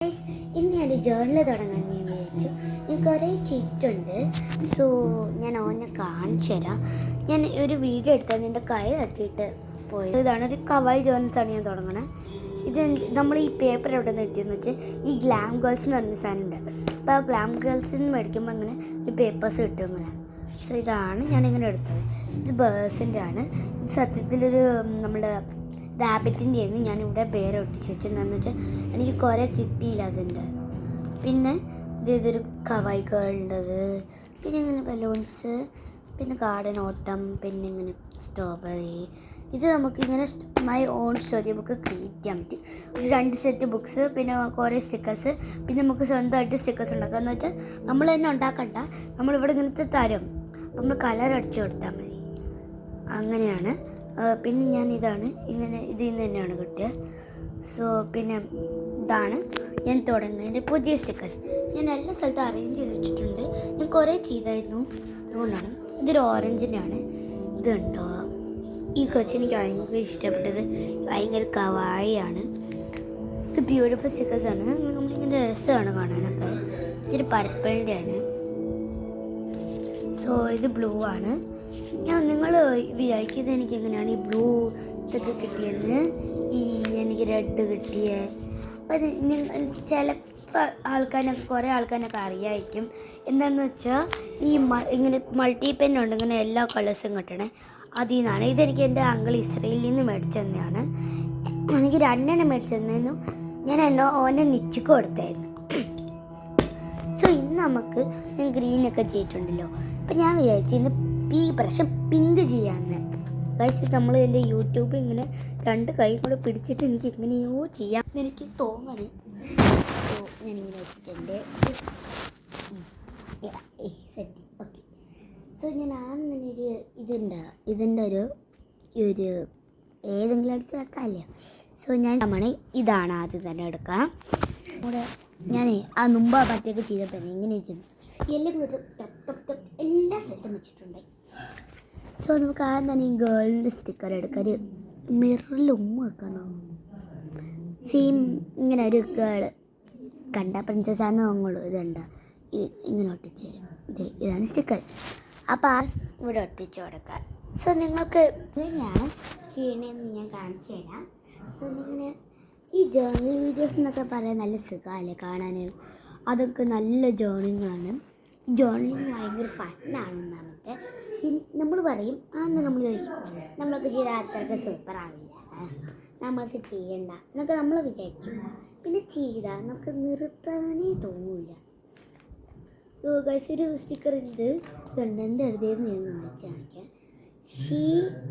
Guys, ഇന്ന് ഞാൻ journal തുടങ്ങാൻ വിചാരിച്ചു. ഞാൻ കുറേ ചെയ്തിട്ടുണ്ട്. സോ ഞാൻ ഓനെ കാണിച്ചു തരാം. ഞാൻ ഒരു വീഡിയോ എടുത്താൽ എൻ്റെ കൈ തട്ടിയിട്ട് പോയത്. ഇതാണ് ഒരു കവായി ജേർണൽസാണ് ഞാൻ തുടങ്ങണത്. ഇത് നമ്മൾ ഈ പേപ്പർ എവിടെ നിന്ന് കിട്ടിയെന്ന് വെച്ചാൽ ഈ ഗ്ലാം ഗേൾസ് എന്ന് പറഞ്ഞ സാധനം ഉണ്ട്. അപ്പോൾ ആ ഗ്ലാം ഗേൾസിൽ നിന്ന് മേടിക്കുമ്പോൾ അങ്ങനെ ഒരു പേപ്പേഴ്സ് കിട്ടും ഇങ്ങനെ. സോ ഇതാണ് ഞാനിങ്ങനെ എടുത്തത്. ഇത് ബേഴ്സിൻ്റെ ആണ്. ഇത് സത്യത്തിലൊരു നമ്മുടെ റാബിറ്റിൻ്റെ ആയിരുന്നു. ഞാനിവിടെ പേര് ഒട്ടിച്ച് വെച്ചു. എന്താണെന്ന് വെച്ചാൽ എനിക്ക് കുറേ കിട്ടിയില്ല അതിൻ്റെ. പിന്നെ ഇതൊരു കവായി ഗേളുടേത്, പിന്നെ ഇങ്ങനെ ബലൂൺസ്, പിന്നെ ഗാർഡൻ ഓട്ടം, പിന്നെ ഇങ്ങനെ സ്ട്രോബെറി. ഇത് നമുക്കിങ്ങനെ മൈ ഓൺ സ്റ്റോറി നമുക്ക് ക്രിയേറ്റ് ചെയ്യാൻ പറ്റും. ഒരു 2 സെറ്റ് ബുക്സ്, പിന്നെ കുറേ സ്റ്റിക്കേഴ്സ്, പിന്നെ നമുക്ക് സ്വന്തമായിട്ട് സ്റ്റിക്കേഴ്സ് ഉണ്ടാക്കുക. എന്ന് വെച്ചാൽ നമ്മൾ തന്നെ ഉണ്ടാക്കണ്ട, നമ്മളിവിടെ ഇങ്ങനത്തെ തരും, നമ്മൾ കളർ അടിച്ചു കൊടുത്താൽ മതി. അങ്ങനെയാണ്. പിന്നെ ഞാൻ ഇതാണ് ഇങ്ങനെ ഇതിൽ നിന്ന് തന്നെയാണ് കിട്ടിയത്. സോ പിന്നെ ഇതാണ് ഞാൻ തുടങ്ങുന്നതിൻ്റെ പുതിയ സ്റ്റിക്കേഴ്സ്. ഞാൻ എല്ലാ സ്ഥലത്തും അറേഞ്ച് ചെയ്ത് വെച്ചിട്ടുണ്ട്. ഞാൻ കുറേ ചെയ്തായിരുന്നു, അതുകൊണ്ടാണ്. ഇതൊരു ഓറഞ്ചിൻ്റെ ആണ്. ഇതുണ്ടോ, ഈ കൊച്ചു എനിക്ക് ഭയങ്കര ഇഷ്ടപ്പെട്ടത്. ഭയങ്കര കവായിയാണ്. ഇത് ബ്യൂട്ടിഫുൾ സ്റ്റിക്കേഴ്സാണ്. നമ്മളിങ്ങനെ രസമാണ് കാണാനൊക്കെ. ഇതൊരു പർപ്പിളിൻ്റെ ആണ്. സോ ഇത് ബ്ലൂ ആണ്. നിങ്ങൾ വിചാരിക്കുന്നത് എനിക്ക് എങ്ങനെയാണ് ഈ ബ്ലൂ ഇതൊക്കെ കിട്ടിയെന്ന്, എനിക്ക് റെഡ് കിട്ടിയേ. അപ്പം അത് ചിലപ്പോൾ കുറേ ആൾക്കാരൊക്കെ അറിയാമായിരിക്കും. എന്താണെന്ന് വെച്ചാൽ ഈ ഇങ്ങനെ മൾട്ടി പെന്നുണ്ട്, ഇങ്ങനെ എല്ലാ കളേഴ്സും കിട്ടണേ. അതിൽ നിന്നാണ്. ഇതെനിക്ക് എൻ്റെ അങ്കിൾ ഇസ്രയേലിൽ നിന്ന് മേടിച്ചു തന്നെയാണ്. എനിക്ക് 2 എണ്ണം മേടിച്ചു തന്നായിരുന്നു. ഞാൻ ഓനെ നിച്ചിക്ക് കൊടുത്തായിരുന്നു. സോ ഇന്ന് നമുക്ക് ഞാൻ ഗ്രീനൊക്കെ ചെയ്തിട്ടുണ്ടല്ലോ. അപ്പം ഞാൻ വിചാരിച്ചു ഇന്ന് ഈ പ്രാവശ്യം പിങ്ക് ചെയ്യാമെന്ന്. ഗൈസ്, നമ്മൾ എൻ്റെ യൂട്യൂബിൽ ഇങ്ങനെ 2 കൈ കൂടെ പിടിച്ചിട്ട് എനിക്ക് എങ്ങനെയോ ചെയ്യാമെന്ന് എനിക്ക് തോന്നണേ. സോ ഞാനിങ്ങനെ വെച്ചിട്ടുണ്ട്. Set okay. സോ ഞാൻ ആദ്യം ഇതിൻ്റെ ഒരു ഏതെങ്കിലും അടുത്ത് വെക്കാമല്ലോ. സോ ഞാൻ ഇതാണ് ആദ്യം തന്നെ എടുക്കാം. കൂടെ ഞാൻ മുമ്പ് മറ്റേക്ക് ചെയ്തപ്പോൾ ഇങ്ങനെ ചെയ്യുന്നു. എല്ലാം എല്ലാ സ്ഥലത്തും വെച്ചിട്ടുണ്ട്. സോ നമുക്ക് ആദ്യം തന്നെ ഈ ഗേളിൻ്റെ സ്റ്റിക്കർ എടുക്കാം. ഒരു മിററിൽ വെക്കാന്നോ, സെയിം ഇങ്ങനെ ഒരു ഗേൾ കണ്ട പ്രിൻസസ്സാന്ന് തോന്നുള്ളൂ. ഇതുണ്ട്, ഇങ്ങനെ ഒട്ടിച്ച് തരും. ഇതാണ് സ്റ്റിക്കർ. അപ്പോൾ ഇവിടെ ഒട്ടിച്ച് കൊടുക്കാം. സോ നിങ്ങൾക്ക് എങ്ങനെയാണ് ചെയ്യണമെന്ന് ഞാൻ കാണിച്ചു തരാം. സോ നിങ്ങൾ ഈ ജേർണൽ വീഡിയോസ് എന്നൊക്കെ പറയാൻ നല്ല സുഖമല്ലേ കാണാൻ. അതൊക്കെ നല്ല ജേർണലിങ്ങാണ്. ജേർണലിങ് ഭയങ്കര ഫണ്ണാണ്. ഒന്നാമത്തെ നമ്മൾ പറയും അന്ന് നമ്മൾ ചോദിക്കും നമ്മളൊക്കെ ചെയ്ത അത്രയ്ക്ക് സൂപ്പറാവില്ല, നമ്മൾക്ക് ചെയ്യണ്ട എന്നൊക്കെ നമ്മൾ വിചാരിക്കും. പിന്നെ ചെയ്താൽ നമുക്ക് നിർത്താനേ തോന്നില്ല. ഒരു സ്റ്റിക്കർ ഇതുണ്ട്. എന്ത് എഴുതിയെന്ന് ഞാൻ വായിച്ച് കാണിക്കാം. She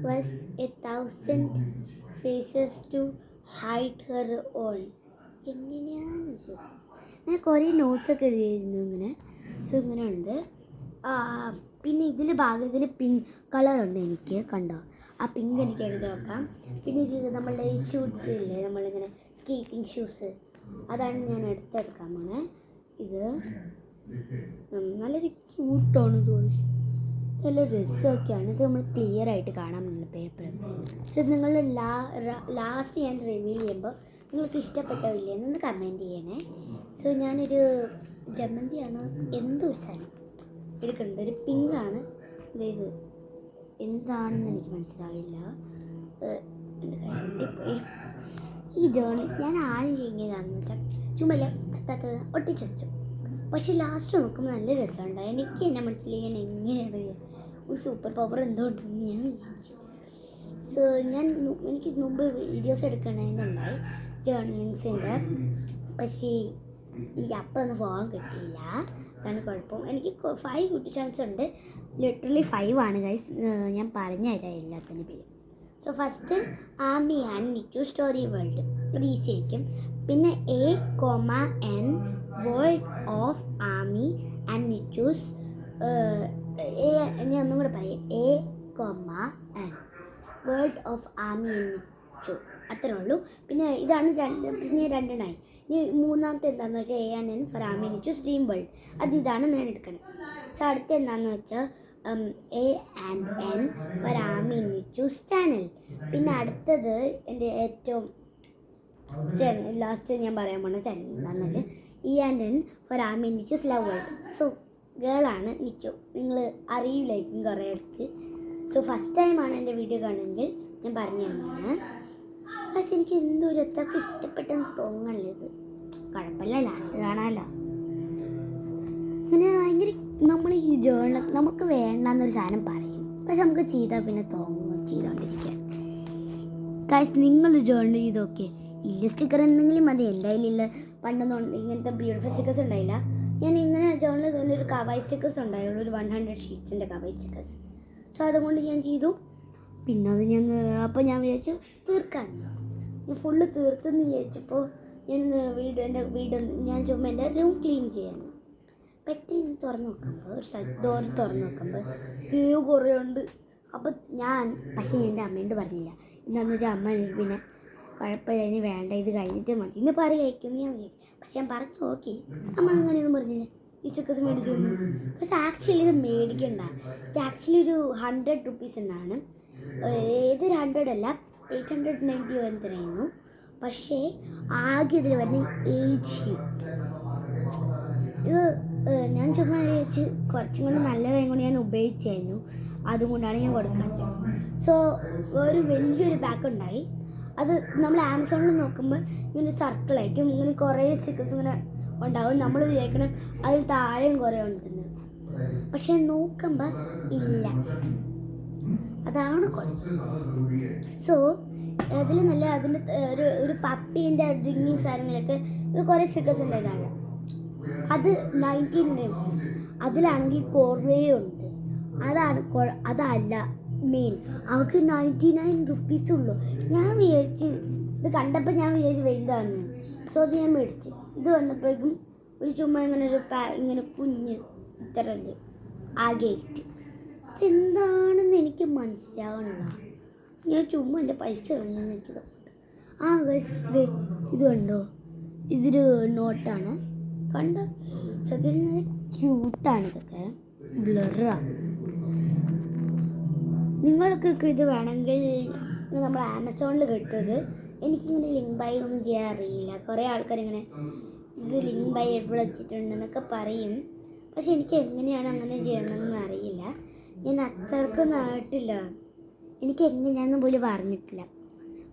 was 1,000 faces to hide her own. എങ്ങനെയാണിത്? ഞാൻ കുറേ നോട്ട്സൊക്കെ എഴുതിയിരുന്നു ഇങ്ങനെ. സോ ഇങ്ങനെ ഉണ്ട്. പിന്നെ ഇതിൽ ഭാഗത്തിന് പിങ്ക് കളറുണ്ട് എനിക്ക്, കണ്ടോ? ആ പിങ്ക് എനിക്ക് എഴുതി വെക്കാം. പിന്നെ ഒരു നമ്മളുടെ ഈ ഷൂസ് ഇല്ലേ, നമ്മളിങ്ങനെ സ്കേറ്റിംഗ് ഷൂസ്, അതാണ് ഞാൻ എടുത്തെടുക്കാൻ പോണേ. ഇത് നല്ലൊരു ക്യൂട്ടാണ് ഗോയ്സ്, നല്ല രസമൊക്കെയാണ്. ഇത് നമ്മൾ ക്ലിയർ ആയിട്ട് കാണാൻ പറ്റുന്ന പേപ്പർ. സോ നിങ്ങൾ ലാസ്റ്റ് ഞാൻ റിവീൽ ചെയ്യുമ്പോൾ നിങ്ങൾക്ക് ഇഷ്ടപ്പെട്ടില്ലേ എന്നൊന്ന് കമൻറ്റ് ചെയ്യണേ. സോ ഞാനൊരു ജമന്തിയാണ് എന്തൊരു സാധനം എടുക്കുന്നുണ്ട്. ഒരു പിങ്കാണ്. ഇത് എന്താണെന്ന് എനിക്ക് മനസ്സിലാവില്ല. ഈ ജേർണൽ ഞാൻ ആദ്യം ചെയ്യുന്നതാണെന്ന് വെച്ചാൽ ചുമല ഒട്ടിച്ചു വെച്ചു. പക്ഷെ ലാസ്റ്റ് നോക്കുമ്പോൾ നല്ല രസമുണ്ട്. എനിക്ക് എന്നെ മനസ്സിലായി ഞാൻ എങ്ങനെയാണ് ഒരു സൂപ്പർ പവർ എന്തോ ഉണ്ടെന്ന് ഞാൻ വിചാരിച്ചു. സോ എനിക്ക് മുമ്പ് വീഡിയോസ് എടുക്കണമെന്നുണ്ടായി ജേർണലിങ്സിൻ്റെ. പക്ഷേ എനിക്ക് അപ്പം ഒന്നും പോകാൻ കിട്ടിയില്ല. അതാണ് കുഴപ്പം. എനിക്ക് 5 കിട്ടിയ ചാൻസ് ഉണ്ട്. ലിറ്ററലി 5 ആണ് ഗൈസ്. ഞാൻ പറഞ്ഞുതരാം എല്ലാത്തിൻ്റെ പേര്. So first Ami and Nichu story world, അത് ഈസി ആയിരിക്കും. പിന്നെ A,N world of Ami and Nichu's. ഞാൻ ഒന്നും കൂടെ പറയാം. A,N world of Ami and Nichu, അത്രേ ഉള്ളൂ. പിന്നെ ഇതാണ് പിന്നെ 2 എണ്ണമായി. ഇനി മൂന്നാമത്തെ എന്താണെന്ന് വെച്ചാൽ A,N four Ami Nichu's dream world. ഇതാണ് ഞാൻ എടുക്കണം. സോ അടുത്ത എന്താണെന്ന് വെച്ചാൽ A,N four Ami Nichu's channel. പിന്നെ അടുത്തത് എൻ്റെ ഏറ്റവും ലാസ്റ്റ് ഞാൻ പറയാൻ പോകുന്ന ചാനൽ എന്താണെന്ന് വെച്ചാൽ ഇയാൻഡൻ four Ami Nichu's love world. So ഗേളാണ് നിച്ചു, നിങ്ങൾ അറിയില്ലായിരിക്കും കുറേ അടുത്ത്. സോ ഫസ്റ്റ് ടൈമാണ് എൻ്റെ വീഡിയോ കാണുമെങ്കിൽ ഞാൻ പറഞ്ഞു തന്നെയാണ്. പക്ഷെ എനിക്ക് എന്തോരം എത്രക്ക് ഇഷ്ടപ്പെട്ടെന്ന് തോന്നണില്ലത്. കുഴപ്പമില്ല, ലാസ്റ്റ് കാണാമല്ലോ. അങ്ങനെ ഭയങ്കര നമ്മൾ ഈ ജേർണൽ നമുക്ക് വേണ്ടെന്നൊരു സാധനം പറയും, പക്ഷെ നമുക്ക് ചെയ്താൽ പിന്നെ തോന്നും ചെയ്തുകൊണ്ടിരിക്കാൻ. കാര്യം നിങ്ങൾ ജേർണൽ ചെയ്തൊക്കെ ഇല്ല സ്റ്റിക്കർ എന്തെങ്കിലും മതി. എൻ്റെ കയ്യിലില്ല പണ്ടൊന്നും ഇങ്ങനത്തെ ബ്യൂട്ടിഫുൾ സ്റ്റിക്കേഴ്സ് ഉണ്ടായില്ല. ഞാൻ ഇങ്ങനെ ജേർണൽ ഒരു കവായി സ്റ്റിക്കേഴ്സ് ഉണ്ടായുള്ളൂ, ഒരു 100 ഷീറ്റ്സിൻ്റെ കവായി സ്റ്റിക്കേഴ്സ്. സോ അതുകൊണ്ട് ഞാൻ ചെയ്തു. പിന്നെ അത് അപ്പോൾ ഞാൻ വിചാരിച്ചു തീർക്കാൻ. ഞാൻ ഫുള്ള് തീർത്തെന്ന് വിചാരിച്ചപ്പോൾ ഞാൻ എൻ്റെ വീട് ഞാൻ ചുമ്മാ എൻ്റെ റൂം ക്ലീൻ ചെയ്യാൻ പെട്ടെന്ന് തുറന്ന് നോക്കുമ്പോൾ ഒരു സൈഡ് ഡോർ തുറന്ന് നോക്കുമ്പോൾ കുറേ ഉണ്ട്. അപ്പോൾ പക്ഷേ എൻ്റെ അമ്മയോട് പറഞ്ഞില്ല. എന്താണെന്ന് വെച്ചാൽ അമ്മ പിന്നെ കുഴപ്പമില്ല, ഇനി വേണ്ട, ഇത് കഴിഞ്ഞിട്ട് മതി ഇന്ന് പറയുമായിരിക്കും ഞാൻ വിചാരിച്ചു. പക്ഷെ ഞാൻ പറഞ്ഞു ഓക്കെ. അമ്മ അങ്ങനെയൊന്നും പറഞ്ഞില്ല. ഈ ചിക്കസ് മേടിച്ചു തന്നു. പക്ഷെ ആക്ച്വലി ഇത് മേടിക്കണ്ട. ഇത് ആക്ച്വലി ഒരു 100 റുപ്പീസ് എന്നാണ്. ഏതൊരു 100 അല്ല, 890 എന്തിനായിരുന്നു. പക്ഷേ ആകെ ഇതിൽ വരുന്ന 8 ഷീറ്റ്സ്. ഇത് ഞാൻ ചുമ്മാ വിചാരിച്ച് കുറച്ചും കൂടി നല്ലതായത് കൊണ്ട് ഞാൻ ഉപയോഗിച്ചായിരുന്നു. അതുകൊണ്ടാണ് ഞാൻ കൊടുക്കാത്തത്. സോ ഒരു വലിയൊരു പാക്ക് ഉണ്ടായി. അത് നമ്മൾ ആമസോണിൽ നോക്കുമ്പോൾ ഇങ്ങനെ സർക്കിളായിരിക്കും, ഇങ്ങനെ കുറേ സ്റ്റിക്കേഴ്സ് ഇങ്ങനെ ഉണ്ടാവും. നമ്മൾ വിചാരിക്കണം അതിൽ താഴെയും കുറേ ഉണ്ടെന്ന്, പക്ഷെ നോക്കുമ്പോൾ ഇല്ല. അതാണ് സോ അതിൽ നല്ല അതിൻ്റെ ഒരു പപ്പീൻ്റെ ഡ്രിങ്കിങ് സാധനങ്ങളൊക്കെ ഒരു കുറേ സ്റ്റിക്കേഴ്സ് ഉണ്ടായതാണ്. അത് 19 റുപ്പീസ്. അതിലാണെങ്കിൽ കുറേ ഉണ്ട്. അതല്ല മെയിൻ. അവർക്ക് 99 റുപ്പീസ് ഉള്ളൂ. ഞാൻ വിചാരിച്ച് ഇത് കണ്ടപ്പോൾ ഞാൻ വിചാരിച്ച് വലുതാണ്. സോ അത് ഞാൻ മേടിച്ചു. ഇത് വന്നപ്പോഴേക്കും ഒരു ചുമ്മാ ഇങ്ങനെ ഇങ്ങനെ കുഞ്ഞ് ഇത്ര ഉണ്ട് ആകെ 8. എന്താണെന്ന് എനിക്ക് മനസ്സിലാവണില്ല. ഞാൻ ചുമ്മാ എൻ്റെ പൈസ വേണമെന്ന് എനിക്ക് തോന്നുന്നുണ്ട്. ഗൈസ് ഇത് കണ്ടോ, ഇതൊരു നോട്ടാണ്. കണ്ടോ, സത്യത്തിൽ നല്ല ക്യൂട്ടാണ്. ഇതൊക്കെ ബ്ലറാണ്. നിങ്ങൾക്കൊക്കെ ഇത് വേണമെങ്കിൽ നമ്മൾ ആമസോണിൽ കിട്ടുന്നത്. എനിക്കിങ്ങനെ ലിങ്ക് ബൈ ഒന്നും ചെയ്യാൻ അറിയില്ല. കുറേ ആൾക്കാരിങ്ങനെ ഇത് ലിങ്ക് ബൈ എവിടെ വെച്ചിട്ടുണ്ടെന്നൊക്കെ പറയും. പക്ഷെ എനിക്ക് എങ്ങനെയാണ് അങ്ങനെ ചെയ്യണമെന്ന് അറിയില്ല. ഞാൻ അത്രക്ക് നാട്ടില്ല, എനിക്ക് എങ്ങനെയാണെന്ന് പോലും പറഞ്ഞിട്ടില്ല.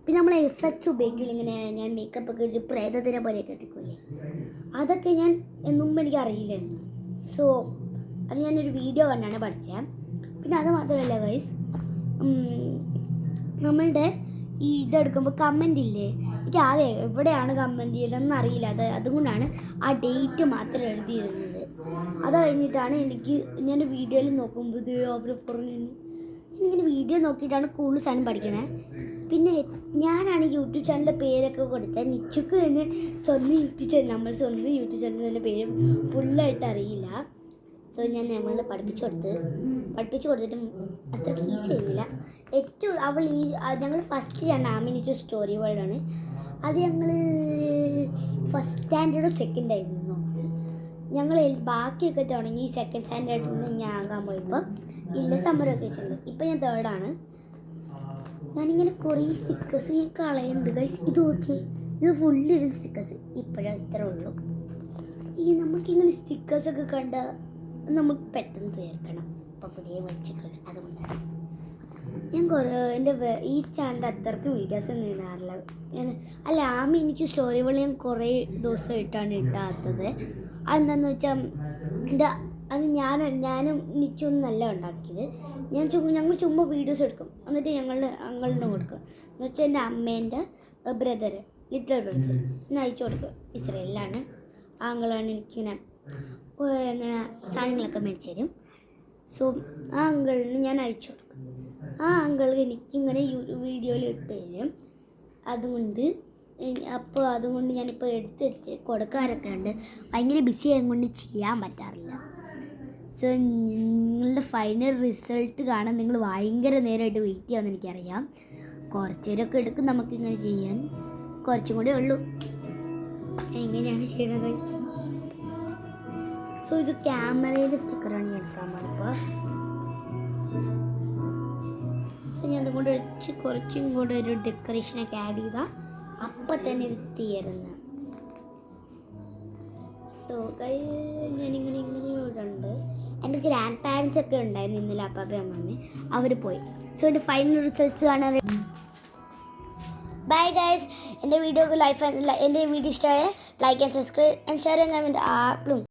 പിന്നെ നമ്മൾ എഫക്ട്സ് ഉപയോഗിക്കില്ല. ഇങ്ങനെ ഞാൻ മേക്കപ്പ് ഒക്കെ ഇട്ട് പ്രേതത്തിനെ പോലെയൊക്കെ ഇട്ടിക്കില്ലേ, അതൊക്കെ ഞാൻ മുമ്പ് എനിക്ക് അറിയില്ലായിരുന്നു. സോ അത് ഞാനൊരു വീഡിയോ കണ്ടാണ് പഠിച്ചത്. പിന്നെ അത് മാത്രമല്ല ഗൈസ്, നമ്മളുടെ ഈ ഇതെടുക്കുമ്പോൾ കമൻ്റ് ഇല്ലേ, എനിക്ക് ആദ്യം എവിടെയാണ് കമൻറ്റ് ചെയ്തതെന്ന് അറിയില്ല. അതുകൊണ്ടാണ് ആ ഡേറ്റ് മാത്രം എഴുതിയിരുന്നത്. അത് കഴിഞ്ഞിട്ടാണ് ഞാൻ വീഡിയോയിൽ നോക്കുമ്പോൾ ഇത് അവർ പറഞ്ഞു. ഞാനിങ്ങനെ വീഡിയോ നോക്കിയിട്ടാണ് കൂടുതൽ സാധനം പഠിക്കണേ. പിന്നെ ഞാനാണ് യൂട്യൂബ് ചാനലിൻ്റെ പേരൊക്കെ കൊടുത്തത്. നിച്ചുക്ക് തന്നെ സ്വന്തം യൂട്യൂബ് ചാനൽ, നമ്മൾ സ്വന്തം യൂട്യൂബ് ചാനലിൻ്റെ പേര് ഫുള്ളായിട്ട് അറിയില്ല. സോ ഞാൻ നമ്മൾ പഠിപ്പിച്ചു കൊടുത്തിട്ടും അത്രയ്ക്ക് ഈസി ആയിരുന്നില്ല. ഞങ്ങൾ ഫസ്റ്റ് ആമി നിച്ചു സ്റ്റോറി വേൾഡാണ്. അത് ഞങ്ങൾ ഫസ്റ്റ് സ്റ്റാൻഡേർഡോ സെക്കൻഡ് ആയിരുന്നു നോക്കുന്നത്. ഞങ്ങൾ ബാക്കിയൊക്കെ തുടങ്ങി സെക്കൻഡ് സ്റ്റാൻഡേർഡിൽ നിന്ന് ഞാൻ ആകാൻ പോയപ്പോൾ ഇല്ല സമ്മർ വെക്കേഷനിൽ. ഇപ്പം ഞാൻ തേർഡാണ്. ഞാനിങ്ങനെ കുറേ സ്റ്റിക്കേഴ്സ് ഞാൻ കളയുന്നുണ്ട് ഗൈസ്. ഇത് നോക്കി, ഇത് ഫുള്ളിരുന്ന സ്റ്റിക്കേഴ്സ്. ഇപ്പോഴും ഇത്ര ഉള്ളൂ. നമുക്കിങ്ങനെ സ്റ്റിക്കേഴ്സൊക്കെ കണ്ടാൽ നമുക്ക് പെട്ടെന്ന് തീർക്കണം. ഇപ്പോൾ പുതിയ മേടിച്ചിട്ടില്ല. അതുകൊണ്ടാണ് ഞാൻ എൻ്റെ ഈ ചാനലിൽ അത്രയ്ക്ക് വീഡിയോസ് ഒന്നും ഇടാറില്ല. ആമി എനിക്ക് സ്റ്റോറി പോലെ ഞാൻ കുറേ ദിവസമായിട്ടാണ് ഇടാത്തത്. അതെന്താണെന്ന് വെച്ചാൽ അത് ഞാനും നിച്ചൊന്നും നല്ല ഉണ്ടാക്കിയത്. ഞങ്ങൾ ചുമ്മാ വീഡിയോസ് എടുക്കും, എന്നിട്ട് അങ്ങളിന് കൊടുക്കും. എന്ന് വെച്ചാൽ എൻ്റെ അമ്മേൻ്റെ ലിറ്റിൽ ബ്രദർ ഞാൻ അയച്ചു കൊടുക്കും. ഇസ്രയേലിലാണ്. ആങ്ങളാണ് എനിക്കിങ്ങനെ സാധനങ്ങളൊക്കെ മേടിച്ചു തരും. സോ ആ അങ്കിളിന് ഞാൻ അയച്ചു കൊടുക്കും. ആ അങ്കിൾ എനിക്കിങ്ങനെ വീഡിയോയിൽ ഇട്ട് തരും. അതുകൊണ്ട് ഞാനിപ്പോൾ എടുത്ത് വെച്ച് കൊടുക്കാറൊക്കെ ഉണ്ട്. ഭയങ്കര ബിസി ആയതുകൊണ്ട് ചെയ്യാൻ പറ്റാറില്ല. സോ നിങ്ങളുടെ ഫൈനൽ റിസൾട്ട് കാണാൻ നിങ്ങൾ ഭയങ്കര നേരമായിട്ട് വെയിറ്റ് ചെയ്യാമെന്ന് എനിക്കറിയാം. കുറച്ച് നേരമൊക്കെ എടുക്കും നമുക്കിങ്ങനെ ചെയ്യാൻ. കുറച്ചും കൂടെ ഉള്ളൂ. എങ്ങനെയാണ് ചെയ്യുന്നത് ഗൈസ്? സോ ഇത് ക്യാമറയുടെ സ്റ്റിക്കറാണ് ഞാൻ എടുക്കാൻ പാടിപ്പോൾ. സോ ഞാൻ അതുകൊണ്ട് കുറച്ചും കൂടെ ഒരു ഡെക്കറേഷനൊക്കെ ആഡ് ചെയ്താൽ അപ്പം തന്നെ ഇത് തീരുന്നു. സോ ഞാനിങ്ങനെ ഇവിടെ ഉണ്ട്. എൻ്റെ ഗ്രാൻഡ് പാരൻസ് ഒക്കെ ഉണ്ടായിരുന്നു ഇന്നലെ, അപ്പാപ്പയും അമ്മമ്മയും. അവർ പോയി. സോ എൻ്റെ ഫൈനൽ റിസൾട്ട്സ് കാണാൻ. Bye guys. എൻ്റെ വീഡിയോ ഇഷ്ടമായ like and subscribe and share and comment.